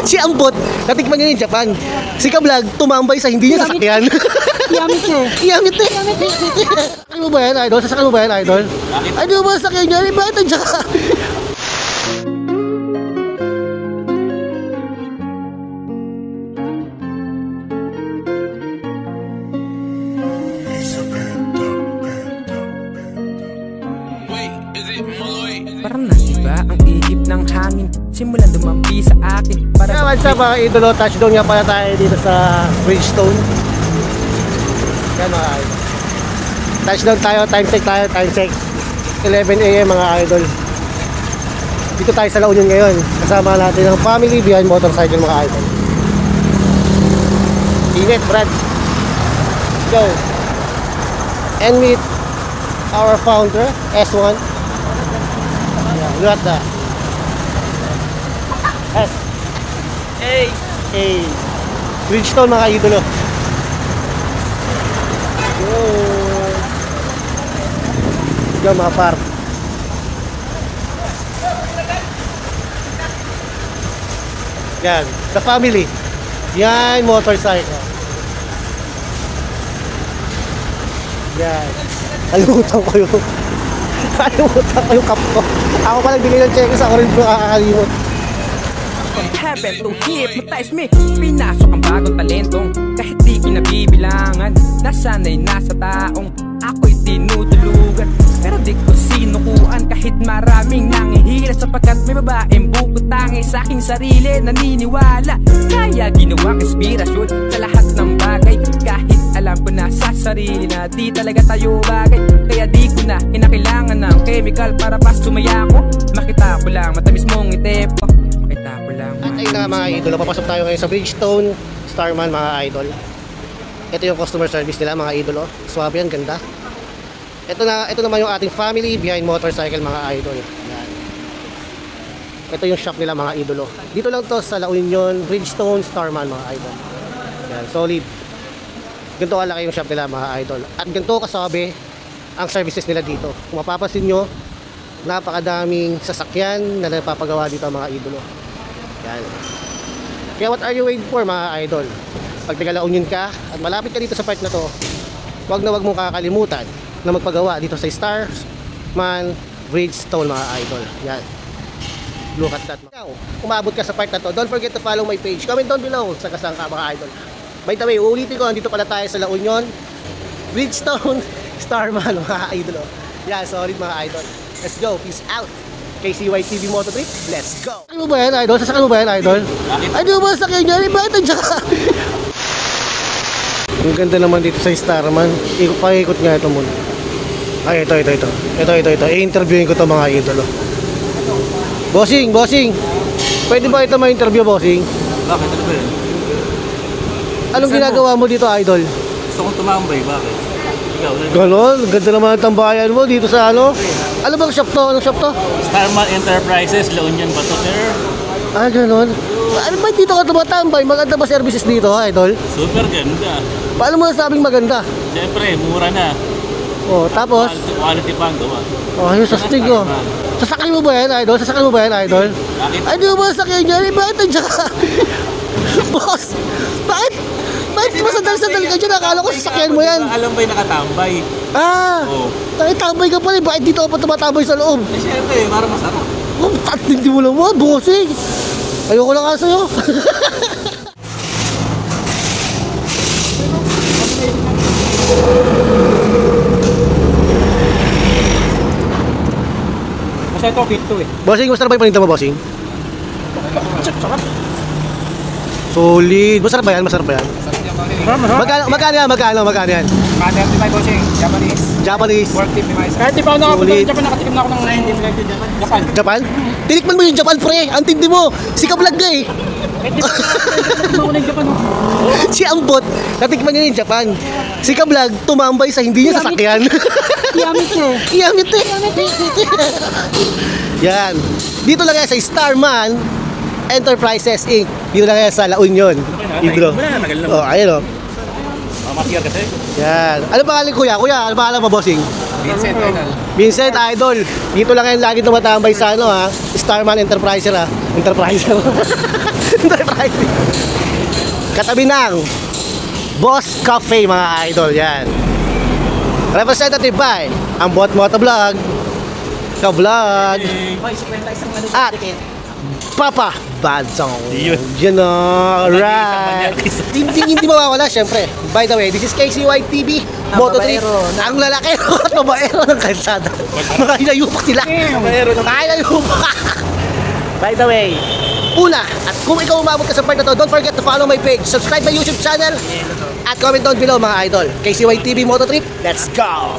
Si Ambot, natikman niya yung Japan. Si Ka-Vlog, tumambay sa hindi niya sasakyan. Kiyamite. Ano ba yan, idol? Sasakyan mo ba yan, idol? Ay, di mo ba sasakyan niya? Bakit ang Japan? Parang naiba ang ihip ng hangin, simulan dumampi sa akin. Kaya what's up mga idolo, touchdown nga pala tayo dito sa Bridgestone. Yan mga idol, touchdown tayo, time check 11 AM mga idol. Dito tayo sa La Union ngayon, kasama natin ang family behind motorcycle mga idol. Init Brad, let's go and meet our founder S1. Look at that. S. Hey. Bridgestone mga idolo. Go mga par. Yan, the family. Yan, motorcycle. Yan. Kalimutan ko yung cup ko. Ako pa nagbigay ng check sa orange ko, kakakalimot. Heaven to hypnotize me. Pinasok ang bagong talentong kahit di kinabibilangan. Nasanay nasa taong ako'y tinutulugan. Pero di ko sinukuan kahit maraming nangihilat, sapagkat may babaeng bukod tangi sa aking sarili naniniwala. Kaya ginawang inspirasyon sa lahat ng bagay, kahit alam ko na sa sarili na di talaga tayo bagay. Kaya di ko na kinakailangan ng chemical para pa sumaya ko. Makita ko lang matamis mong ngiti po. Makita ko lang. At ayun na mga idol, papasok tayo ngayon sa Bridgestone Starman mga idol. Ito yung customer service nila mga idol. Swabe yan, ganda. Ito naman yung ating family behind motorcycle mga idol. Yan. Ito yung shop nila mga idolo. Dito lang to sa La Union, Bridgestone Starman mga idol. Yan, solid. Ganito kalaki yung shop nila mga idol. At ganito kasabi ang services nila dito. Kung mapapansin nyo, napakadaming sasakyan na napapagawa dito mga idolo. Yan. Kaya what are you waiting for mga idol? Pag taga La Union ka at malapit ka dito sa part na to, wag mong kakalimutan na magpagawa dito sa Starman Bridgestone mga idol. Yan. Look at that. Now, umabot ka sa part na to, don't forget to follow my page. Comment down below sa kasang ka mga idol. By the way, uulitin ko, nandito pala tayo sa La Union Bridgestone Starman mga idol. Yan, solid mga idol. Let's go, peace out. KCY TV Moto Trip, let's go. Ano ba yan idol? Sasakyan mo ba yan idol? Ay, di mo ba sasakyan niya? Bakit ang Japan? Ang ganda naman dito sa Starman. Pakikot nga ito muna. Ay, ito. I-interviewin ko ito mga idolo. Bossing. Pwede ba ito ma-interview, bossing? Bakit? Ano ba yun? Anong ginagawa mo dito, idol? Gusto kong tumambay, bakit? Ikaw, ganon, ganda naman ang tambayan mo dito sa ano? Ano bang shop to? Anong shop to? Starman Enterprises, La Union ba to, sir? Ah, ganon. Ano ba dito ka tumatambay? Maganda ba services dito, idol? Super ganda. Paano mo nasabing maganda? Siyempre, mura na. Oh, tapos? Quality pa ang gawa. Oh, yung sastig oh. Sasakyan mo ba yan, idol? Bakit? Ay, di mo ba sasakyan niya? Bakit ang Japan? Boss, bakit masandal-sandal ka dyan? Akala ko sasakyan mo yan. Alam ba yung nakatambay? Ah, nakitambay ka pala. Bakit dito ka pa tumatambay sa loob? Eh, siyempre, para masarap. Oh, hindi mo lang mo, bossing. Ayoko lang nga sa'yo. Kasi ito, fit to eh. Bossing, gusto na ba yung paninda mo, bossing? Sarap. Solid. Masarap ba yan? Magkano yan? Magkano yan, bossing? Japanese. Work tip ni Mais. Kahit di pa ako nakapunta sa Japan, nakatikim na ako ng 90 Japan? Tinikman mo yung Japan, pre. Ang tindi mo. Si Ka-Vlog ka eh. Si Ambot, natikman niya yung Japan. Si Ka-Vlog, tumambay sa hindi niya sasakyan. Kiyamite. Yan. Dito lang yan sa Starman Enterprises Inc. Dito lang yan sa La Union. Oh, ayun oh. Matier kasi. Yan. Ano pangalan kuya? Kuya, ano pangalan mo, bossing? Vincent Idol. Vincent Idol. Dito lang yan lagi tumatambay sa ano ha. Starman Enterpriser ha. Enterpriser. Katabi ng Boss Cafe mga idol. Yan. Representative by ang Bot Motovlog, Ka-vlog, at Papa Badsong. Yun o, right. Hindi mawawala syempre. By the way, this is KCY TV Moto3. Ang lalaki at babaero ng kalsada. Mga hinayupak sila. By the way, una, at kung ikaw umabot ka sa part na to, don't forget to follow my page, subscribe my YouTube channel, at comment down below mga idol. KCY TV Moto3, let's go!